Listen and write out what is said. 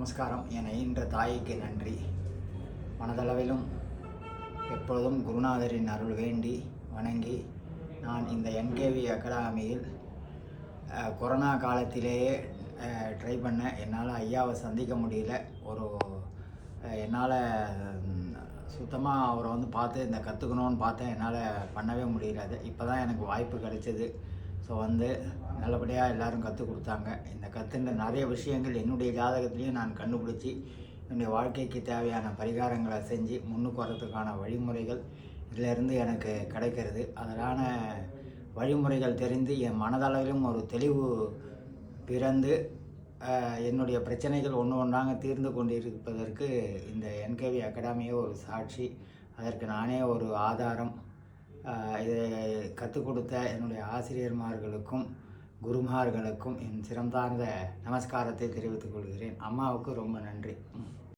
நமஸ்காரம். என ஈன்ற தாய்க்கு நன்றி. மனதளவிலும் எப்பொழுதும் குருநாதரின் அருள் வேண்டி வணங்கி நான் இந்த என்கேவி அகாடமியில் கொரோனா காலத்திலேயே ட்ரை பண்ணேன். என்னால் ஐயாவை சந்திக்க முடியல. என்னால் சுத்தமாக அவரை பார்த்து இந்த கற்றுக்கணும்னு பார்த்தேன். என்னால் பண்ணவே முடியல. அது இப்போ தான் எனக்கு வாய்ப்பு கிடைச்சிது. ஸோ நல்லபடியாக எல்லோரும் கற்றுக் கொடுத்தாங்க. இந்த கற்றுன்ற நிறைய விஷயங்கள் என்னுடைய ஜாதகத்துலேயும் நான் கண்டுபிடிச்சி என்னுடைய வாழ்க்கைக்கு தேவையான பரிகாரங்களை செஞ்சு முன்னுக்கு வரதுக்கான வழிமுறைகள் இதிலேருந்து எனக்கு கிடைக்கிறது. அதனால வழிமுறைகள் தெரிந்து என் மனதளவிலும் ஒரு தெளிவு பிறந்து என்னுடைய பிரச்சனைகள் ஒன்று ஒன்றாக தீர்ந்து கொண்டிருப்பதற்கு இந்த என்கேவி அகாடமியே ஒரு சாட்சி. அதற்கு நானே ஒரு ஆதாரம். இதை கற்றுக் கொடுத்த என்னுடைய ஆசிரியர்மார்களுக்கும் குருமார்களுக்கும் என் சிறந்தார்ந்த நமஸ்காரத்தை தெரிவித்துக் கொள்கிறேன். அம்மாவுக்கு ரொம்ப நன்றி.